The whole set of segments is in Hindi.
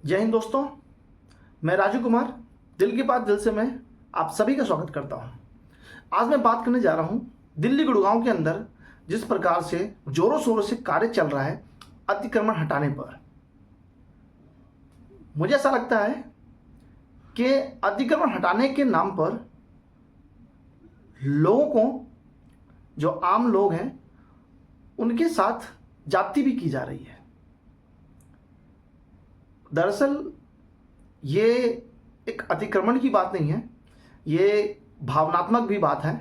जय हिंद दोस्तों, मैं राजू कुमार दिल की बात दिल से मैं आप सभी का स्वागत करता हूं। आज मैं बात करने जा रहा हूं दिल्ली गुड़गांव के अंदर जिस प्रकार से जोरों शोरों से कार्य चल रहा है अतिक्रमण हटाने पर। मुझे ऐसा लगता है कि अतिक्रमण हटाने के नाम पर लोगों को, जो आम लोग हैं, उनके साथ जाति भी की जा रही है। दरअसल ये एक अतिक्रमण की बात नहीं है, ये भावनात्मक भी बात है,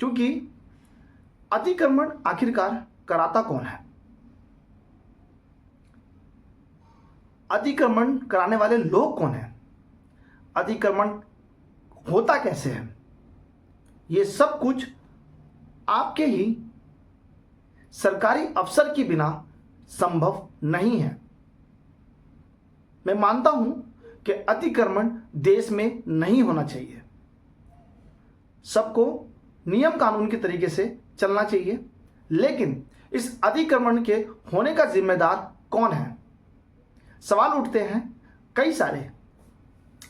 क्योंकि अतिक्रमण आखिरकार कराता कौन है? अतिक्रमण कराने वाले लोग कौन हैं? अतिक्रमण होता कैसे है? ये सब कुछ आपके ही सरकारी अफसर के बिना संभव नहीं है। मैं मानता हूं कि अतिक्रमण देश में नहीं होना चाहिए। सबको नियम कानून के तरीके से चलना चाहिए, लेकिन इस अतिक्रमण के होने का जिम्मेदार कौन है? सवाल उठते हैं, कई सारे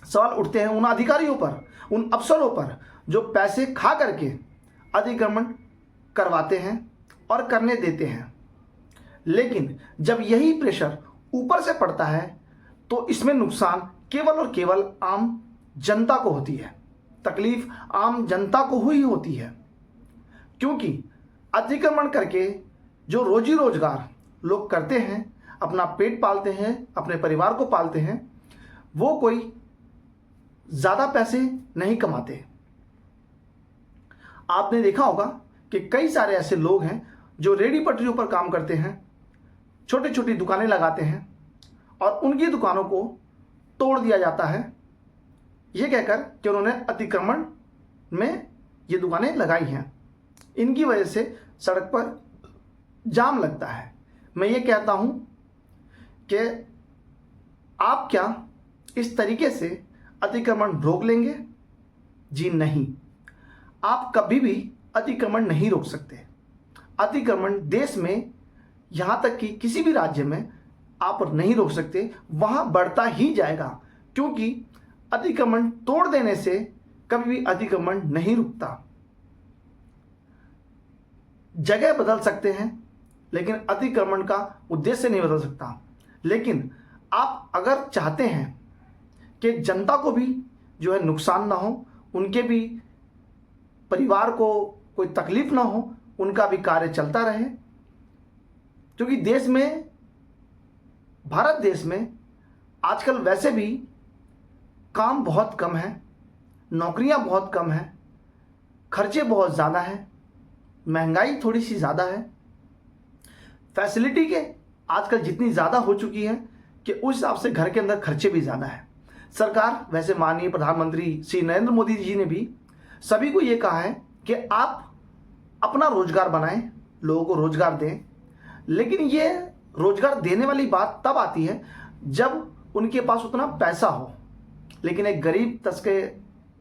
सवाल उठते हैं उन अधिकारियों पर, उन अफसरों पर जो पैसे खा करके अतिक्रमण करवाते हैं और करने देते हैं। लेकिन जब यही प्रेशर ऊपर से पड़ता है तो इसमें नुकसान केवल और केवल आम जनता को होती है, तकलीफ आम जनता को ही होती है, क्योंकि अतिक्रमण करके जो रोजी रोजगार लोग करते हैं, अपना पेट पालते हैं, अपने परिवार को पालते हैं, वो कोई ज़्यादा पैसे नहीं कमाते। आपने देखा होगा कि कई सारे ऐसे लोग हैं जो रेहड़ी पटरियों पर काम करते हैं, छोटी छोटी दुकानें लगाते हैं और उनकी दुकानों को तोड़ दिया जाता है, ये कहकर कि उन्होंने अतिक्रमण में ये दुकानें लगाई हैं। इनकी वजह से सड़क पर जाम लगता है। मैं ये कहता हूँ कि आप क्या इस तरीके से अतिक्रमण रोक लेंगे? जी नहीं, आप कभी भी अतिक्रमण नहीं रोक सकते। अतिक्रमण देश में, यहाँ तक कि किसी भी राज्य में आप नहीं रोक सकते, वहाँ बढ़ता ही जाएगा, क्योंकि अतिक्रमण तोड़ देने से कभी भी अतिक्रमण नहीं रुकता। जगह बदल सकते हैं, लेकिन अतिक्रमण का उद्देश्य नहीं बदल सकता। लेकिन आप अगर चाहते हैं कि जनता को भी जो है नुकसान ना हो, उनके भी परिवार को कोई तकलीफ ना हो, उनका भी कार्य चलता रहे, क्योंकि देश में, भारत देश में आजकल वैसे भी काम बहुत कम है, नौकरियां बहुत कम हैं, खर्चे बहुत ज़्यादा हैं, महंगाई थोड़ी सी ज़्यादा है, फैसिलिटी के आजकल जितनी ज़्यादा हो चुकी है कि उस हिसाब से घर के अंदर खर्चे भी ज़्यादा है। सरकार, वैसे माननीय प्रधानमंत्री श्री नरेंद्र मोदी जी ने भी सभी को ये कहा है कि आप अपना रोजगार बनाएं, लोगों को रोजगार दें, लेकिन ये रोजगार देने वाली बात तब आती है जब उनके पास उतना पैसा हो। लेकिन एक गरीब तबके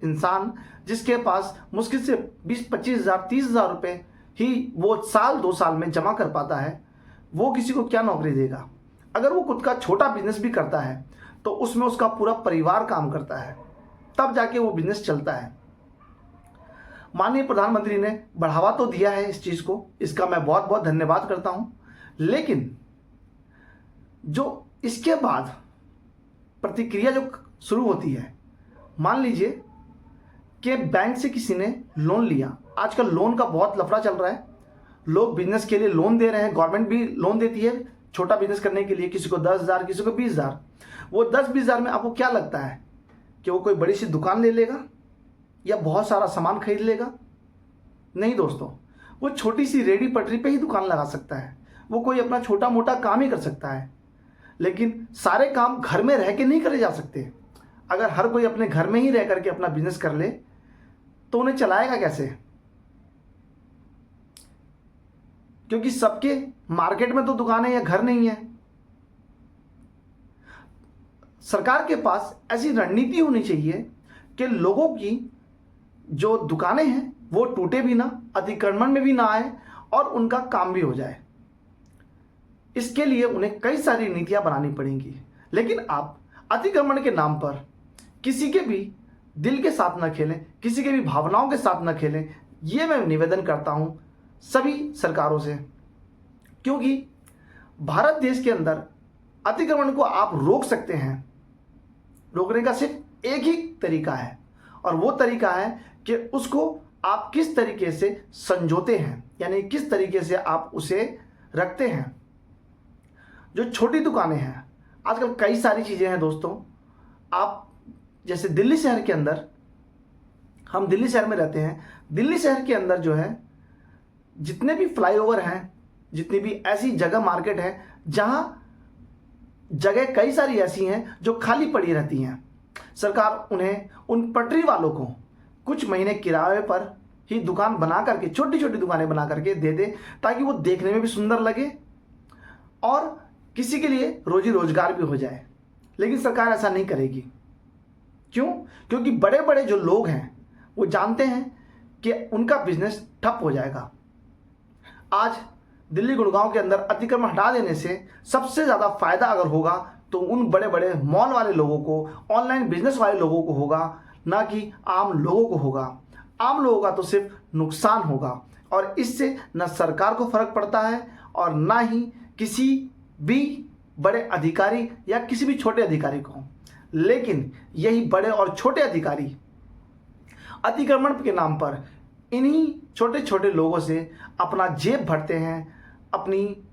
इंसान जिसके पास मुश्किल से 20-25 हज़ार 30 हज़ार रुपये ही वो साल 2 साल में जमा कर पाता है, वो किसी को क्या नौकरी देगा? अगर वो खुद का छोटा बिजनेस भी करता है तो उसमें उसका पूरा परिवार काम करता है, तब जाके वो बिजनेस चलता है। माननीय प्रधानमंत्री ने बढ़ावा तो दिया है इस चीज़ को, इसका मैं बहुत बहुत धन्यवाद करता हूँ, लेकिन जो इसके बाद प्रतिक्रिया जो शुरू होती है, मान लीजिए कि बैंक से किसी ने लोन लिया। आजकल लोन का बहुत लफड़ा चल रहा है, लोग बिजनेस के लिए लोन दे रहे हैं, गवर्नमेंट भी लोन देती है छोटा बिजनेस करने के लिए, किसी को 10,000, किसी को 20,000। वो 10-20 हज़ार में आपको क्या लगता है कि वो कोई बड़ी सी दुकान ले लेगा या बहुत सारा सामान खरीद लेगा? नहीं दोस्तों, वो छोटी सी रेहड़ी पटरी पे ही दुकान लगा सकता है, वो कोई अपना छोटा मोटा काम ही कर सकता है, लेकिन सारे काम घर में रह के नहीं करे जा सकते। अगर हर कोई अपने घर में ही रह करके अपना बिजनेस कर ले तो उन्हें चलाएगा कैसे? क्योंकि सबके मार्केट में तो दुकानें या घर नहीं है। सरकार के पास ऐसी रणनीति होनी चाहिए कि लोगों की जो दुकानें हैं वो टूटे भी ना, अतिक्रमण में भी ना आए और उनका काम भी हो जाए। इसके लिए उन्हें कई सारी नीतियां बनानी पड़ेंगी, लेकिन आप अतिक्रमण के नाम पर किसी के भी दिल के साथ न खेलें, किसी के भी भावनाओं के साथ न खेलें। ये मैं निवेदन करता हूं सभी सरकारों से, क्योंकि भारत देश के अंदर अतिक्रमण को आप रोक सकते हैं। रोकने का सिर्फ एक ही तरीका है, और वो तरीका है कि उसको आप किस तरीके से संजोते हैं, यानी किस तरीके से आप उसे रखते हैं। जो छोटी दुकानें हैं, आजकल कई सारी चीज़ें हैं दोस्तों। आप जैसे दिल्ली शहर के अंदर, हम दिल्ली शहर में रहते हैं, दिल्ली शहर के अंदर जो है जितने भी फ्लाईओवर हैं, जितनी भी ऐसी जगह मार्केट है जहां जगह कई सारी ऐसी हैं जो खाली पड़ी रहती हैं, सरकार उन्हें, उन पटरी वालों को कुछ महीने किराए पर ही दुकान बना करके, छोटी छोटी दुकानें बना करके दे दे, ताकि वो देखने में भी सुंदर लगे और किसी के लिए रोजी रोजगार भी हो जाए। लेकिन सरकार ऐसा नहीं करेगी। क्यों? क्योंकि बड़े बड़े जो लोग हैं वो जानते हैं कि उनका बिजनेस ठप हो जाएगा। आज दिल्ली गुड़गांव के अंदर अतिक्रमण हटा देने से सबसे ज़्यादा फायदा अगर होगा तो उन बड़े बड़े मॉल वाले लोगों को, ऑनलाइन बिजनेस वाले लोगों को होगा, ना कि आम लोगों को होगा। आम लोगों का तो सिर्फ नुकसान होगा, और इससे न सरकार को फर्क पड़ता है और ना ही किसी भी बड़े अधिकारी या किसी भी छोटे अधिकारी को। लेकिन यही बड़े और छोटे अधिकारी अतिक्रमण के नाम पर इन्हीं छोटे छोटे लोगों से अपना जेब भरते हैं, अपनी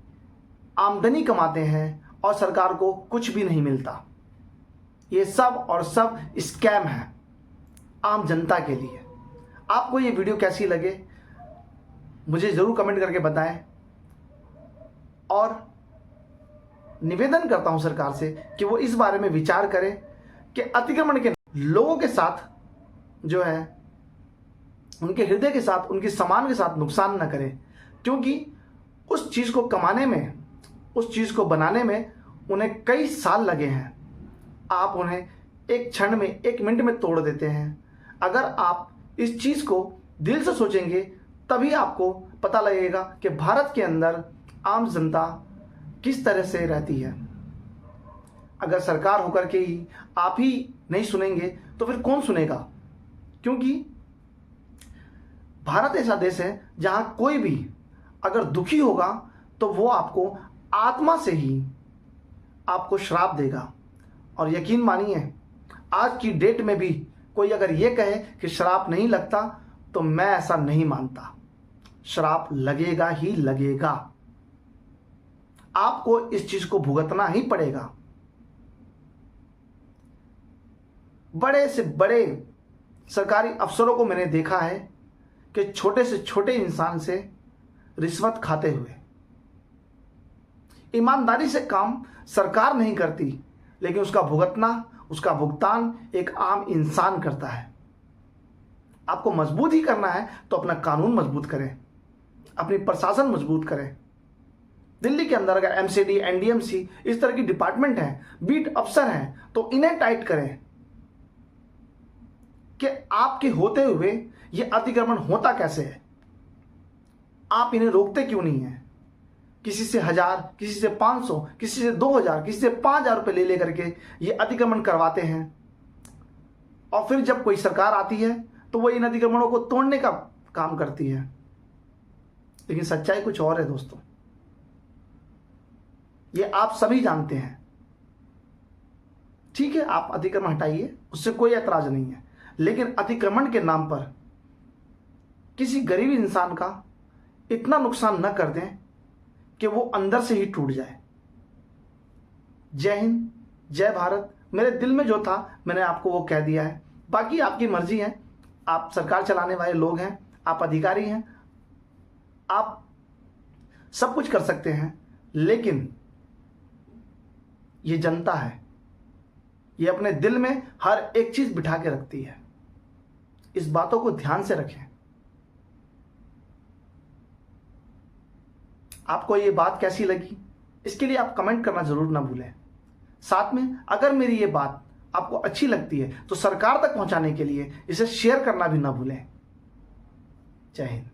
आमदनी कमाते हैं, और सरकार को कुछ भी नहीं मिलता। ये सब और सब स्कैम है आम जनता के लिए। आपको ये वीडियो कैसी लगे मुझे ज़रूर कमेंट करके बताएं, और निवेदन करता हूं सरकार से कि वो इस बारे में विचार करें कि अतिक्रमण के लोगों के साथ जो है, उनके हृदय के साथ, उनके सम्मान के साथ नुकसान न करें। क्योंकि उस चीज़ को कमाने में, उस चीज़ को बनाने में उन्हें कई साल लगे हैं। आप उन्हें एक क्षण में, एक मिनट में तोड़ देते हैं। अगर आप इस चीज़ को दिल से सोचेंगे तभी आपको पता लगेगा कि भारत के अंदर आम जनता किस तरह से रहती है। अगर सरकार होकर के ही आप ही नहीं सुनेंगे तो फिर कौन सुनेगा? क्योंकि भारत ऐसा देश है जहां कोई भी अगर दुखी होगा तो वो आपको आत्मा से ही आपको श्राप देगा। और यकीन मानिए, आज की डेट में भी कोई अगर ये कहे कि श्राप नहीं लगता तो मैं ऐसा नहीं मानता। श्राप लगेगा ही लगेगा। आपको इस चीज को भुगतना ही पड़ेगा। बड़े से बड़े सरकारी अफसरों को मैंने देखा है कि छोटे से छोटे इंसान से रिश्वत खाते हुए। ईमानदारी से काम सरकार नहीं करती, लेकिन उसका भुगतना, उसका भुगतान एक आम इंसान करता है। आपको मजबूत ही करना है तो अपना कानून मजबूत करें, अपनी प्रशासन मजबूत करें। दिल्ली के अंदर अगर एमसीडी, एनडीएमसी इस तरह की डिपार्टमेंट हैं, बीट अफसर हैं, तो इन्हें टाइट करें कि आपके होते हुए ये अतिक्रमण होता कैसे है, आप इन्हें रोकते क्यों नहीं हैं? किसी से 1000, किसी से 500, किसी से 2000, किसी से 5000 रुपये ले लेकर के ये अतिक्रमण करवाते हैं, और फिर जब कोई सरकार आती है तो वो इन अतिक्रमणों को तोड़ने का काम करती है। लेकिन सच्चाई कुछ और है दोस्तों, ये आप सभी जानते हैं। ठीक है, आप अतिक्रमण हटाइए, उससे कोई ऐतराज नहीं है, लेकिन अतिक्रमण के नाम पर किसी गरीब इंसान का इतना नुकसान न कर दें कि वो अंदर से ही टूट जाए। जय हिंद, जय भारत। मेरे दिल में जो था मैंने आपको वो कह दिया है। बाकी आपकी मर्जी है, आप सरकार चलाने वाले लोग हैं, आप अधिकारी हैं, आप सब कुछ कर सकते हैं, लेकिन ये जनता है, ये अपने दिल में हर एक चीज बिठा के रखती है। इस बातों को ध्यान से रखें। आपको ये बात कैसी लगी, इसके लिए आप कमेंट करना जरूर ना भूलें। साथ में अगर मेरी ये बात आपको अच्छी लगती है तो सरकार तक पहुंचाने के लिए इसे शेयर करना भी ना भूलें। जय हिंद।